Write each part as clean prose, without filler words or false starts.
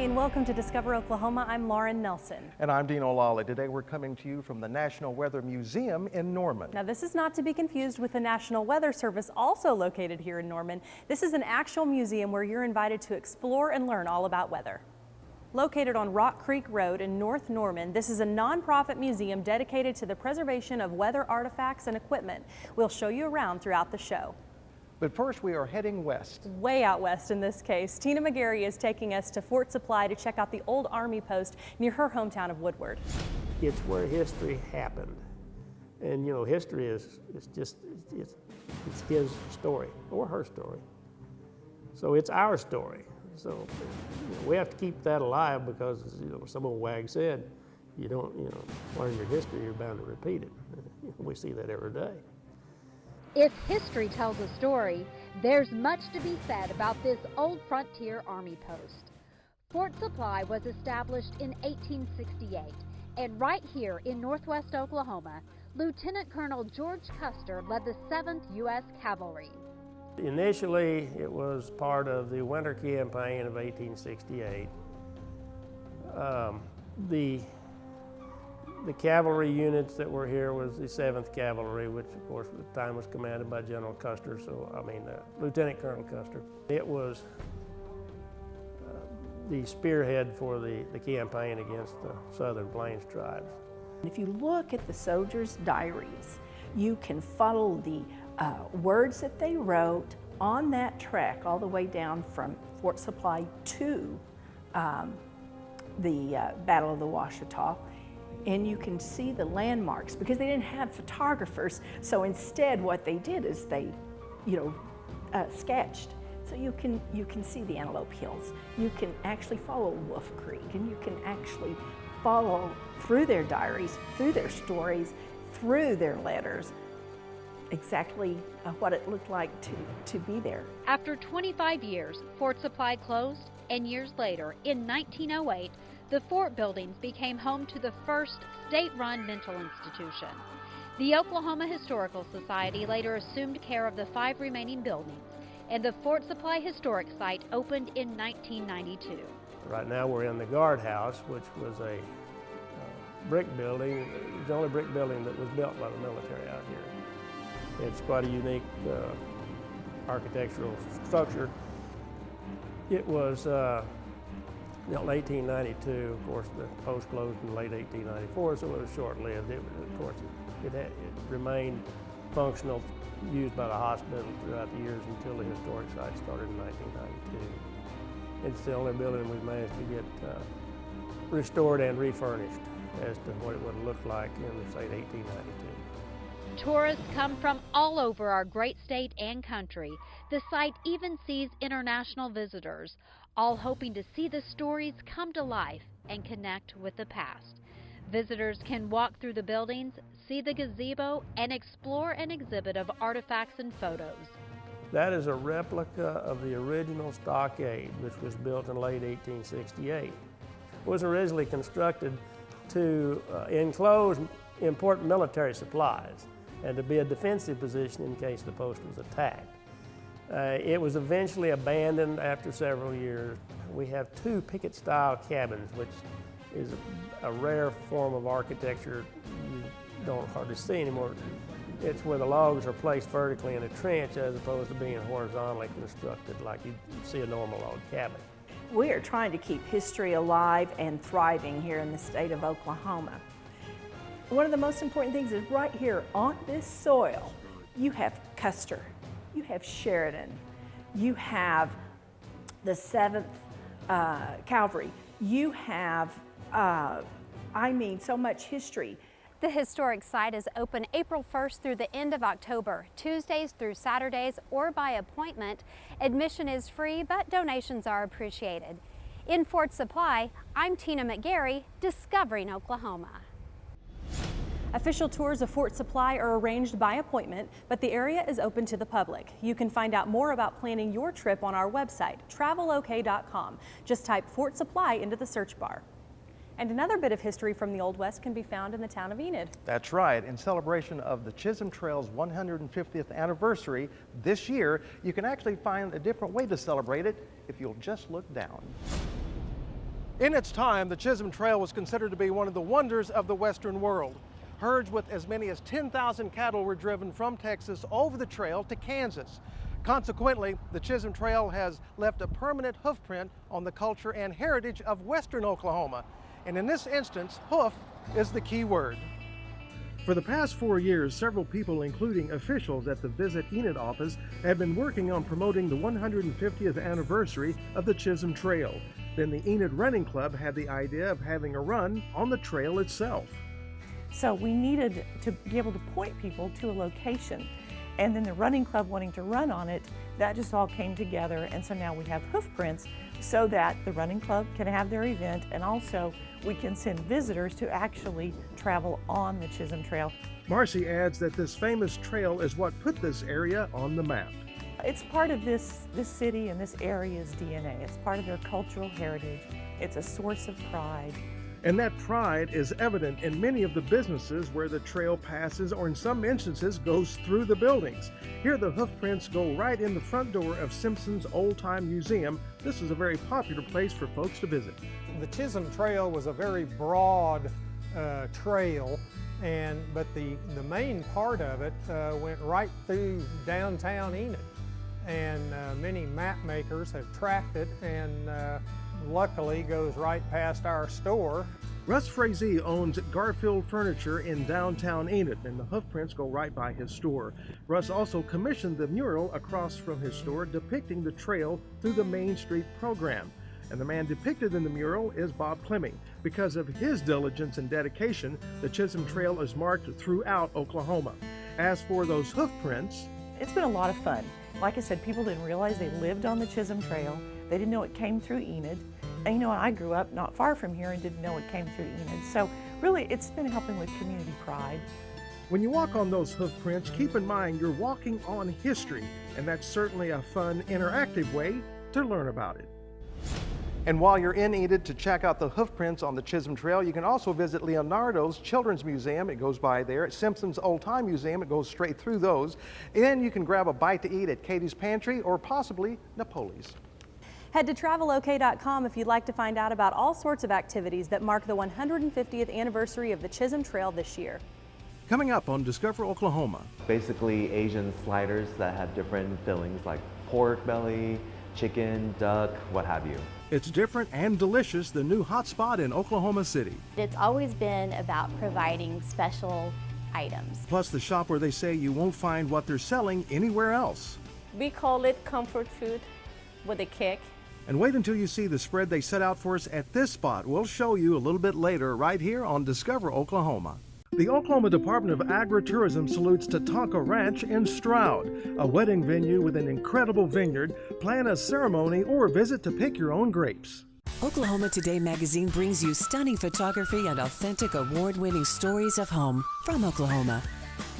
and welcome to Discover Oklahoma. I'm Lauren Nelson. And I'm Dean O'Lally. Today we're coming to you from the National Weather Museum in Norman. Now this is not to be confused with the National Weather Service, also located here in Norman. This is an actual museum where you're invited to explore and learn all about weather. Located on Rock Creek Road in North Norman, this is a nonprofit museum dedicated to the preservation of weather artifacts and equipment. We'll show you around throughout the show. But first we are heading west. Way out west in this case. Tina McGarry is taking us to Fort Supply to check out the old Army post near her hometown of Woodward. It's where history happened. And you know, history is just, it's his story or her story. So it's our story. So you know, we have to keep that alive because, you know, some old wag said, you don't, learn your history, you're bound to repeat it. We see that every day. If history tells a story, there's much to be said about this old frontier army post. Fort Supply was established in 1868, and right here in northwest Oklahoma, Lieutenant Colonel George Custer led the 7th U.S. Cavalry. Initially, it was part of the winter campaign of 1868. The cavalry units that were here was the 7th Cavalry, which of course at the time was commanded by General Custer, Lieutenant Colonel Custer. It was the spearhead for the campaign against the Southern Plains tribes. If you look at the soldiers' diaries, you can follow the words that they wrote on that trek all the way down from Fort Supply to the Battle of the Washita. And you can see the landmarks because they didn't have photographers. So instead what they did is they, sketched. So you can see the Antelope Hills. You can actually follow Wolf Creek, and you can actually follow through their diaries, through their stories, through their letters, exactly what it looked like to be there. After 25 years, Fort Supply closed, and years later, in 1908, the fort buildings became home to the first state-run mental institution. The Oklahoma Historical Society later assumed care of the 5 remaining buildings, and the Fort Supply Historic Site opened in 1992. Right now we're in the guardhouse, which was a brick building. It was the only brick building that was built by the military out here. It's quite a unique architectural structure. It was built in 1892. Of course, the post closed in late 1894, so it was short-lived. It remained functional, used by the hospital throughout the years until the historic site started in 1992. It's the only building we've managed to get restored and refurnished as to what it would have looked like in, say, 1892. Tourists come from all over our great state and country. The site even sees international visitors, all hoping to see the stories come to life and connect with the past. Visitors can walk through the buildings, see the gazebo, and explore an exhibit of artifacts and photos. That is a replica of the original stockade, which was built in late 1868. It was originally constructed to enclose important military supplies and to be a defensive position in case the post was attacked. It was eventually abandoned after several years. We have 2 picket-style cabins, which is a rare form of architecture you don't hardly see anymore. It's where the logs are placed vertically in a trench as opposed to being horizontally constructed like you see a normal log cabin. We are trying to keep history alive and thriving here in the state of Oklahoma. One of the most important things is right here on this soil, you have Custer, you have Sheridan, you have the 7th Cavalry, you have, so much history. The historic site is open April 1st through the end of October, Tuesdays through Saturdays or by appointment. Admission is free, but donations are appreciated. In Fort Supply, I'm Tina McGarry, Discovering Oklahoma. Official tours of Fort Supply are arranged by appointment, but the area is open to the public. You can find out more about planning your trip on our website, travelok.com. Just type Fort Supply into the search bar. And another bit of history from the Old West can be found in the town of Enid. That's right. In celebration of the Chisholm Trail's 150th anniversary this year, you can actually find a different way to celebrate it if you'll just look down. In its time, the Chisholm Trail was considered to be one of the wonders of the Western world. Herds with as many as 10,000 cattle were driven from Texas over the trail to Kansas. Consequently, the Chisholm Trail has left a permanent hoofprint on the culture and heritage of Western Oklahoma. And in this instance, hoof is the key word. For the past 4 years, several people, including officials at the Visit Enid office, have been working on promoting the 150th anniversary of the Chisholm Trail. Then the Enid Running Club had the idea of having a run on the trail itself. So we needed to be able to point people to a location. And then the running club wanting to run on it, that just all came together. And so now we have hoof prints so that the running club can have their event, and also we can send visitors to actually travel on the Chisholm Trail. Marcy adds that this famous trail is what put this area on the map. It's part of this city and this area's DNA. It's part of their cultural heritage. It's a source of pride. And that pride is evident in many of the businesses where the trail passes, or in some instances goes through the buildings. Here the hoof prints go right in the front door of Simpson's Old Time Museum. This is a very popular place for folks to visit. The Chisholm Trail was a very broad trail, but the main part of it went right through downtown Enid. And many map makers have tracked it, and luckily goes right past our store. Russ Frazee owns Garfield Furniture in downtown Enid, and the hoof prints go right by his store. Russ also commissioned the mural across from his store depicting the trail through the Main Street program. And the man depicted in the mural is Bob Clemming. Because of his diligence and dedication, the Chisholm Trail is marked throughout Oklahoma. As for those hoof prints, it's been a lot of fun. Like I said, people didn't realize they lived on the Chisholm Trail. They didn't know it came through Enid. And you know, I grew up not far from here and didn't know it came through Enid. So really, it's been helping with community pride. When you walk on those hoof prints, keep in mind you're walking on history, and that's certainly a fun, interactive way to learn about it. And while you're in Enid to check out the hoof prints on the Chisholm Trail, you can also visit Leonardo's Children's Museum. It goes by there. At Simpson's Old Time Museum, it goes straight through those. And you can grab a bite to eat at Katie's Pantry or possibly Napoli's. Head to travelok.com if you'd like to find out about all sorts of activities that mark the 150th anniversary of the Chisholm Trail this year. Coming up on Discover Oklahoma. Basically Asian sliders that have different fillings like pork belly, chicken, duck, what have you. It's different and delicious, the new hotspot in Oklahoma City. It's always been about providing special items. Plus the shop where they say you won't find what they're selling anywhere else. We call it comfort food with a kick. And wait until you see the spread they set out for us at this spot. We'll show you a little bit later right here on Discover Oklahoma. The Oklahoma Department of Agritourism salutes Tatanka Ranch in Stroud, a wedding venue with an incredible vineyard. Plan a ceremony or visit to pick your own grapes. Oklahoma Today magazine brings you stunning photography and authentic award-winning stories of home from Oklahoma.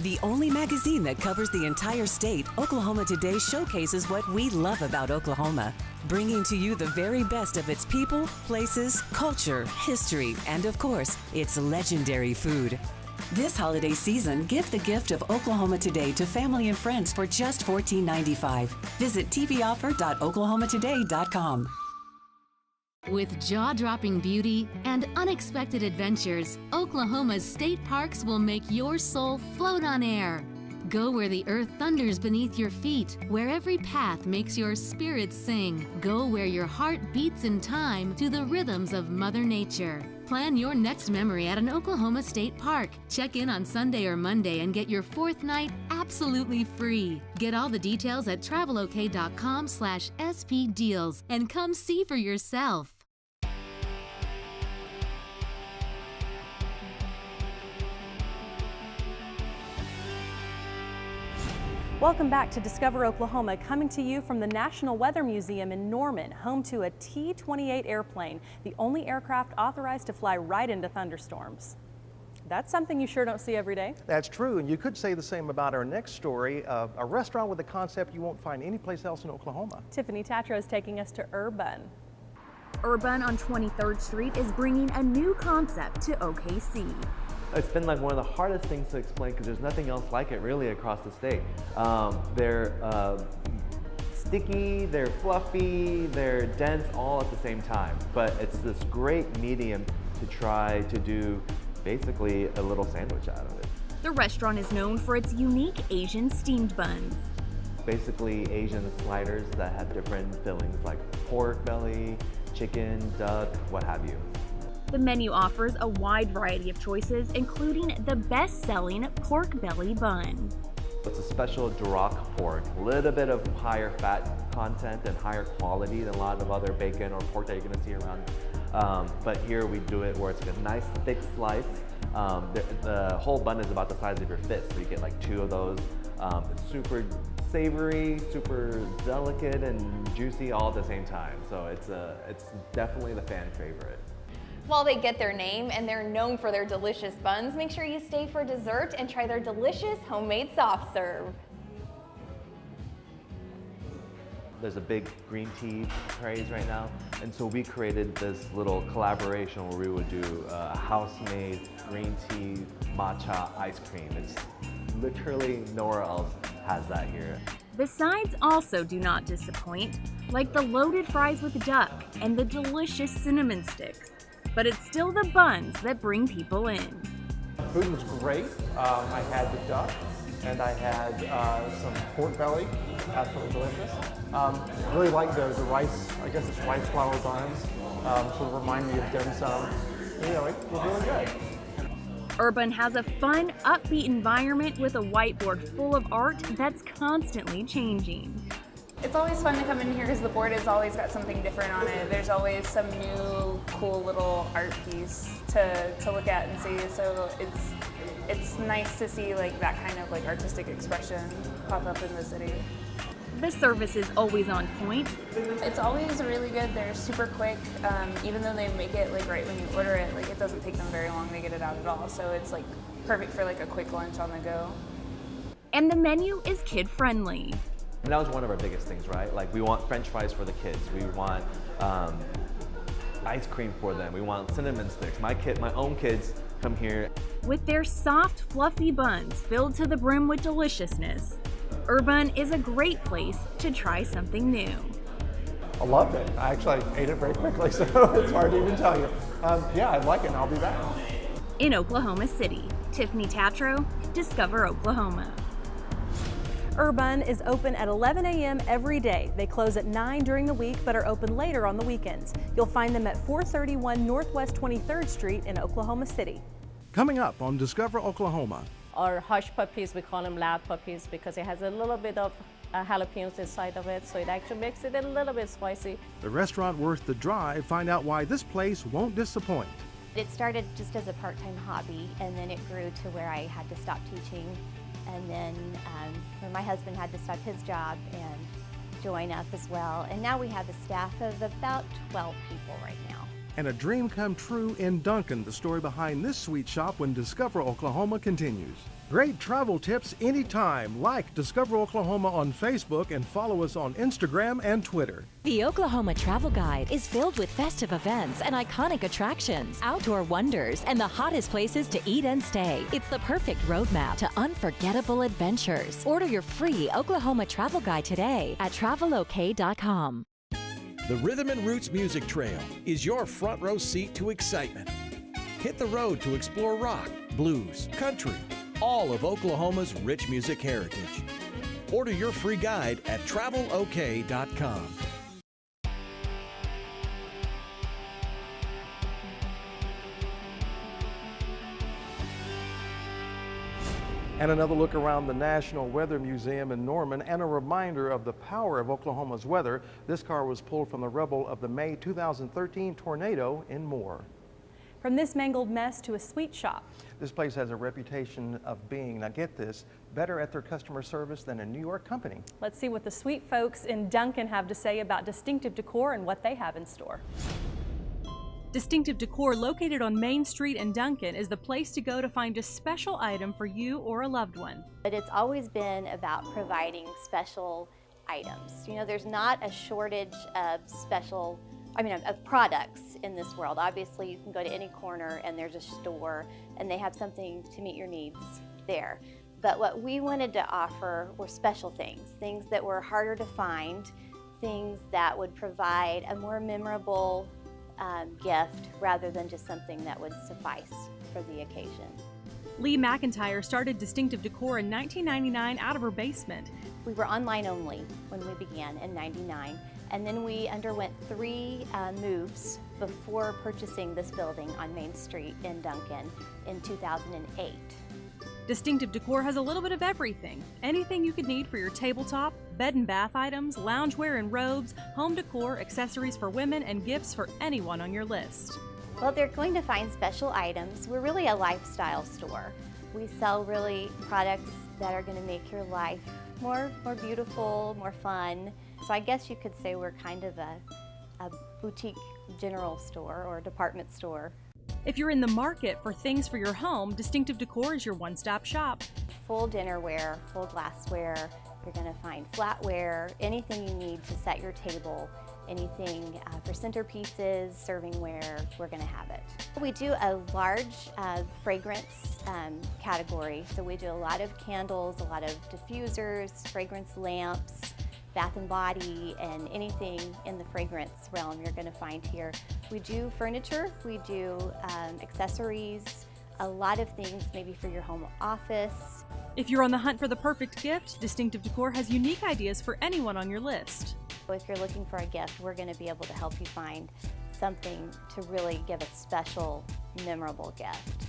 The only magazine that covers the entire state, Oklahoma Today showcases what we love about Oklahoma, bringing to you the very best of its people, places, culture, history, and of course, its legendary food. This holiday season, give the gift of Oklahoma Today to family and friends for just $14.95. Visit tvoffer.oklahomatoday.com. With jaw-dropping beauty and unexpected adventures, Oklahoma's state parks will make your soul float on air. Go where the earth thunders beneath your feet, where every path makes your spirit sing. Go where your heart beats in time to the rhythms of Mother Nature. Plan your next memory at an Oklahoma State Park. Check in on Sunday or Monday and get your fourth night absolutely free. Get all the details at travelok.com/spdeals and come see for yourself. Welcome back to Discover Oklahoma, coming to you from the National Weather Museum in Norman, home to a T-28 airplane, the only aircraft authorized to fly right into thunderstorms. That's something you sure don't see every day. That's true, and you could say the same about our next story, a restaurant with a concept you won't find anyplace else in Oklahoma. Tiffany Tatro is taking us to Urban. Urban on 23rd Street is bringing a new concept to OKC. It's been like one of the hardest things to explain because there's nothing else like it really across the state. They're sticky, they're fluffy, they're dense all at the same time. But it's this great medium to try to do basically a little sandwich out of it. The restaurant is known for its unique Asian steamed buns. Basically Asian sliders that have different fillings like pork belly, chicken, duck, what have you. The menu offers a wide variety of choices, including the best-selling pork belly bun. It's a special Duroc pork, a little bit of higher fat content and higher quality than a lot of other bacon or pork that you're gonna see around. But here we do it where it's like a nice thick slice. The whole bun is about the size of your fist, so you get like 2 of those. It's super savory, super delicate and juicy all at the same time. So it's definitely the fan favorite. While they get their name and they're known for their delicious buns, make sure you stay for dessert and try their delicious homemade soft serve. There's a big green tea craze right now, and so we created this little collaboration where we would do a house-made green tea matcha ice cream. It's literally nowhere else has that here. The sides also do not disappoint, like the loaded fries with duck and the delicious cinnamon sticks. But it's still the buns that bring people in. Food was great. I had the duck and I had some pork belly, absolutely delicious. I really like the rice, I guess it's rice flour buns, sort of remind me of dim sum. You know, it was really good. Urban has a fun, upbeat environment with a whiteboard full of art that's constantly changing. It's always fun to come in here because the board has always got something different on it. There's always some new, cool little art piece to look at and see. So it's nice to see like that kind of like artistic expression pop up in the city. The service is always on point. It's always really good. They're super quick. Even though they make it like right when you order it, like it doesn't take them very long to get it out at all. So it's like perfect for like a quick lunch on the go. And the menu is kid friendly. And that was one of our biggest things, right? Like we want French fries for the kids. We want ice cream for them. We want cinnamon sticks. My own kids come here. With their soft, fluffy buns filled to the brim with deliciousness, Urban is a great place to try something new. I loved it. I actually ate it very quickly, so it's hard to even tell you. Yeah, I like it and I'll be back. In Oklahoma City, Tiffany Tatro, Discover Oklahoma. Urban is open at 11 a.m. every day. They close at 9 during the week but are open later on the weekends. You'll find them at 431 Northwest 23rd Street in Oklahoma City. Coming up on Discover Oklahoma. Our hush puppies, we call them loud puppies because it has a little bit of jalapenos inside of it, so it actually makes it a little bit spicy. The restaurant worth the drive. Find out why this place won't disappoint. It started just as a part-time hobby, and then it grew to where I had to stop teaching. And then when my husband had to stop his job and join up as well. And now we have a staff of about 12 people right now. And a dream come true in Duncan, the story behind this sweet shop when Discover Oklahoma continues. Great travel tips anytime. Like Discover Oklahoma on Facebook and follow us on Instagram and Twitter. The Oklahoma Travel Guide is filled with festive events and iconic attractions, outdoor wonders, and the hottest places to eat and stay. It's the perfect roadmap to unforgettable adventures. Order your free Oklahoma Travel Guide today at travelok.com. The Rhythm and Roots Music Trail is your front row seat to excitement. Hit the road to explore rock, blues, country, all of Oklahoma's rich music heritage. Order your free guide at travelok.com. And another look around the National Weather Museum in Norman and a reminder of the power of Oklahoma's weather. This car was pulled from the rubble of the May 2013 tornado in Moore. From this mangled mess to a sweet shop. This place has a reputation of being, now get this, better at their customer service than a New York company. Let's see what the sweet folks in Duncan have to say about Distinctive Decor and what they have in store. Distinctive Decor, located on Main Street in Duncan, is the place to go to find a special item for you or a loved one. But it's always been about providing special items. You know, there's not a shortage of of products in this world. Obviously, you can go to any corner and there's a store and they have something to meet your needs there. But what we wanted to offer were special things, things that were harder to find, things that would provide a more memorable gift rather than just something that would suffice for the occasion. Lee McIntyre started Distinctive Decor in 1999 out of her basement. We were online only when we began in '99, and then we underwent 3 moves before purchasing this building on Main Street in Duncan in 2008. Distinctive Decor has a little bit of everything. Anything you could need for your tabletop, bed and bath items, loungewear and robes, home decor, accessories for women, and gifts for anyone on your list. Well, they're going to find special items. We're really a lifestyle store. We sell really products that are going to make your life more beautiful, more fun. So I guess you could say we're kind of a boutique general store or department store. If you're in the market for things for your home, Distinctive Decor is your one-stop shop. Full dinnerware, full glassware, you're going to find flatware, anything you need to set your table, anything for centerpieces, servingware, we're going to have it. We do a large fragrance category, so we do a lot of candles, a lot of diffusers, fragrance lamps, bath and body, and anything in the fragrance realm you're going to find here. We do furniture, we do accessories, a lot of things maybe for your home office. If you're on the hunt for the perfect gift, Distinctive Decor has unique ideas for anyone on your list. If you're looking for a gift, we're going to be able to help you find something to really give a special, memorable gift.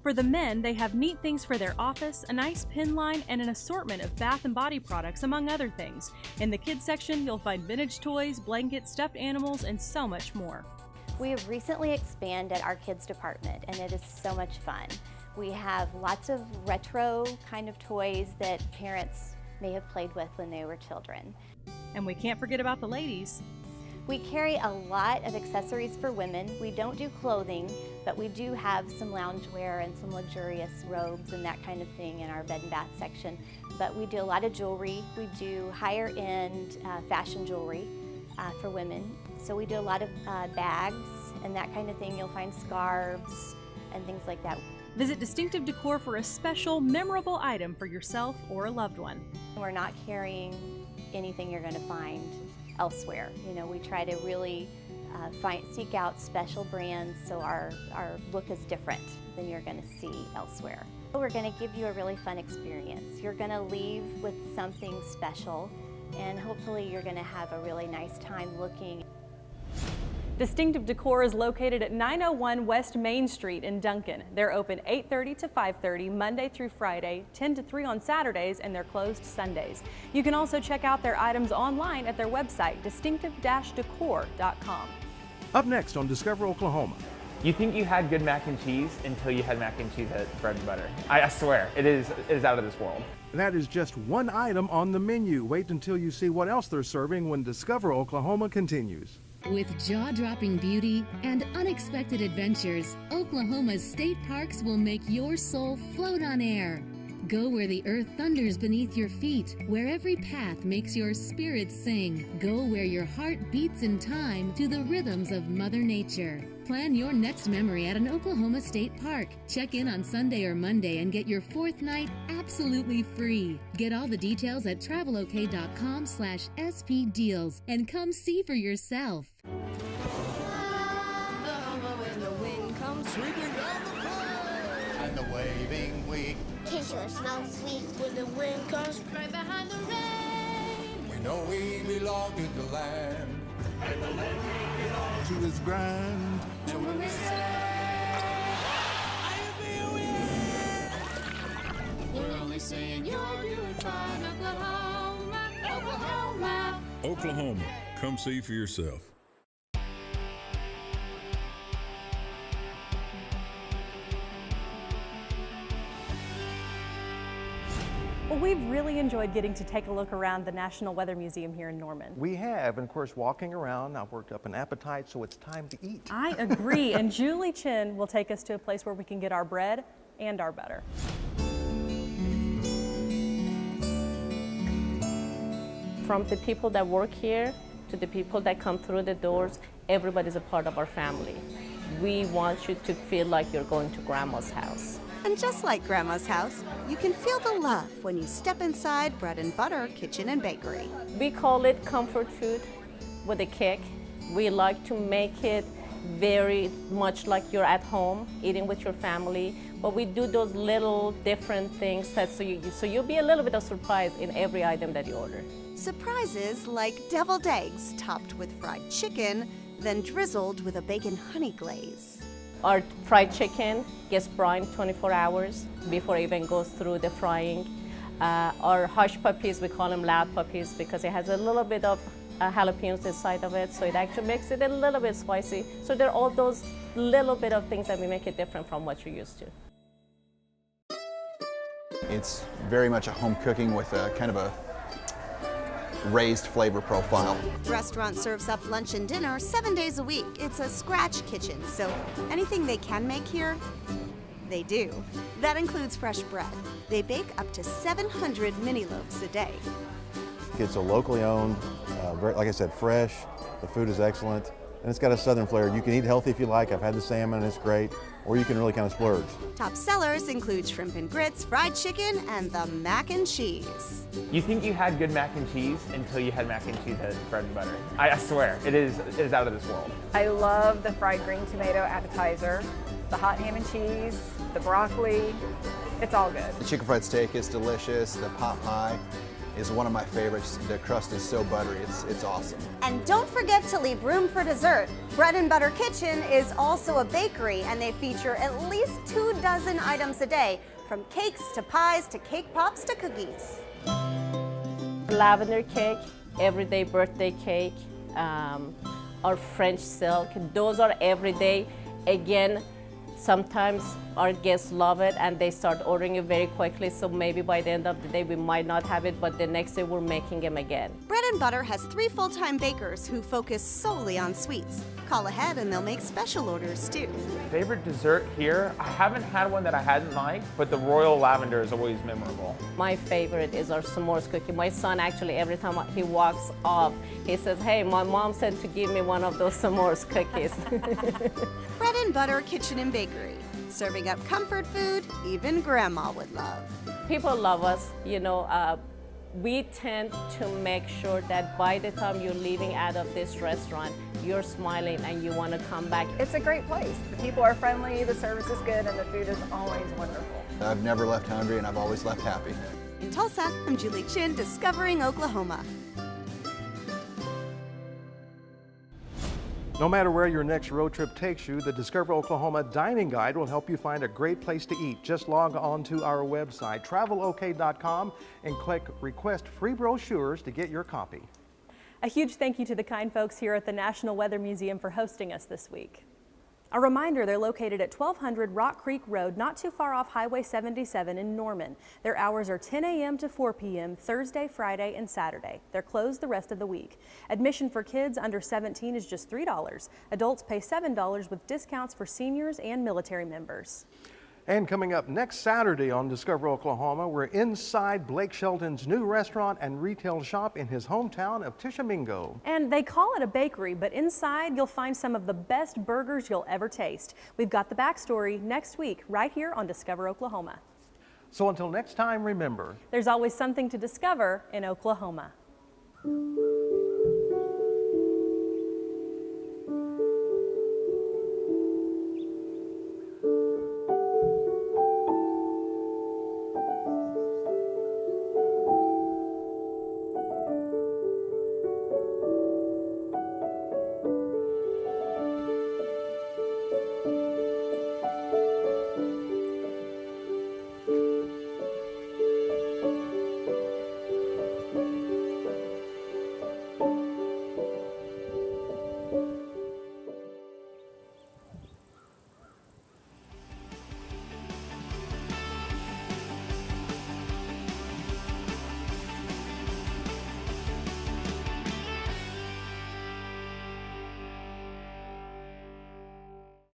For the men, they have neat things for their office, a nice pin line, and an assortment of bath and body products, among other things. In the kids section, you'll find vintage toys, blankets, stuffed animals, and so much more. We have recently expanded our kids department, and it is so much fun. We have lots of retro kind of toys that parents may have played with when they were children. And we can't forget about the ladies. We carry a lot of accessories for women. We don't do clothing, but we do have some loungewear and some luxurious robes and that kind of thing in our bed and bath section. But we do a lot of jewelry. We do higher end fashion jewelry for women. So we do a lot of bags and that kind of thing. You'll find scarves and things like that. Visit Distinctive Decor for a special, memorable item for yourself or a loved one. We're not carrying anything you're going to find elsewhere. You know, we try to really seek out special brands so our look is different than you're going to see elsewhere. We're going to give you a really fun experience. You're going to leave with something special, and hopefully you're going to have a really nice time looking. Distinctive Decor is located at 901 West Main Street in Duncan. They're open 8:30 to 5:30 Monday through Friday, 10 to 3 on Saturdays, and they're closed Sundays. You can also check out their items online at their website, distinctive-decor.com. Up next on Discover Oklahoma. You think you had good mac and cheese until you had mac and cheese at Bread and Butter. I swear, it is out of this world. That is just one item on the menu. Wait until you see what else they're serving when Discover Oklahoma continues. With jaw-dropping beauty and unexpected adventures, Oklahoma's state parks will make your soul float on air. Go where the earth thunders beneath your feet, where every path makes your spirit sing. Go where your heart beats in time to the rhythms of Mother Nature. Plan your next memory at an Oklahoma State Park. Check in on Sunday or Monday and get your 4th night absolutely free. Get all the details at travelok.com/SP deals and come see for yourself. And the waving wheat. Kiss your snow sweet when the wind comes right behind the rain. We know we belong to the land, and the land we belong to is grand. And when we say, I'll be with, we're only saying you're doing fine, Oklahoma, Oklahoma. Oklahoma, come see for yourself. Well, we've really enjoyed getting to take a look around the National Weather Museum here in Norman. We have, and of course, walking around, I've worked up an appetite, so it's time to eat. I agree, and Julie Chin will take us to a place where we can get our bread and our butter. From the people that work here to the people that come through the doors, everybody's a part of our family. We want you to feel like you're going to Grandma's house. And just like Grandma's house, you can feel the love when you step inside Bread and Butter Kitchen and Bakery. We call it comfort food with a kick. We like to make it very much like you're at home eating with your family, but we do those little different things so you'll be a little bit of surprise in every item that you order. Surprises like deviled eggs topped with fried chicken, then drizzled with a bacon honey glaze. Our fried chicken gets brined 24 hours before it even goes through the frying. Our hush puppies, we call them loud puppies because it has a little bit of jalapenos inside of it, so it actually makes it a little bit spicy. So there are all those little bit of things that we make it different from what you're used to. It's very much a home cooking with a kind of a raised flavor profile. The restaurant serves up lunch and dinner 7 days a week. It's a scratch kitchen, so anything they can make here, they do. That includes fresh bread. They bake up to 700 mini loaves a day. It's a locally owned, like I said, fresh. The food is excellent, and it's got a southern flair. You can eat healthy if you like. I've had the salmon, and it's great. Or you can really kind of splurge. Top sellers include shrimp and grits, fried chicken, and the mac and cheese. You think you had good mac and cheese until you had mac and cheese at Bread and Butter. I swear, it is out of this world. I love the fried green tomato appetizer, the hot ham and cheese, the broccoli. It's all good. The chicken fried steak is delicious. The pot pie is one of my favorites. The crust is so buttery, it's awesome. And don't forget to leave room for dessert. Bread and Butter Kitchen is also a bakery, and they feature at least 24 items a day, from cakes to pies to cake pops to cookies. Lavender cake, everyday birthday cake, our French silk, those are everyday. Again, sometimes our guests love it and they start ordering it very quickly, so maybe by the end of the day we might not have it, but the next day we're making them again. Bread and Butter has 3 full-time bakers who focus solely on sweets. Call ahead and they'll make special orders too. Favorite dessert here? I haven't had one that I hadn't liked, but the royal lavender is always memorable. My favorite is our s'mores cookie. My son actually, every time he walks off, he says, hey, my mom said to give me one of those s'mores cookies. Bread and Butter Kitchen and Bakery, serving up comfort food even Grandma would love. People love us, you know. We tend to make sure that by the time you're leaving out of this restaurant, you're smiling and you want to come back. It's a great place. The people are friendly, the service is good, and the food is always wonderful. I've never left hungry and I've always left happy. In Tulsa, I'm Julie Chin, Discovering Oklahoma. No matter where your next road trip takes you, the Discover Oklahoma Dining Guide will help you find a great place to eat. Just log on to our website, travelok.com, and click Request Free Brochures to get your copy. A huge thank you to the kind folks here at the National Weather Museum for hosting us this week. A reminder, they're located at 1200 Rock Creek Road, not too far off Highway 77 in Norman. Their hours are 10 a.m. to 4 p.m. Thursday, Friday, and Saturday. They're closed the rest of the week. Admission for kids under 17 is just $3. Adults pay $7 with discounts for seniors and military members. And coming up next Saturday on Discover Oklahoma, we're inside Blake Shelton's new restaurant and retail shop in his hometown of Tishomingo. And they call it a bakery, but inside you'll find some of the best burgers you'll ever taste. We've got the backstory next week right here on Discover Oklahoma. So until next time, remember, there's always something to discover in Oklahoma.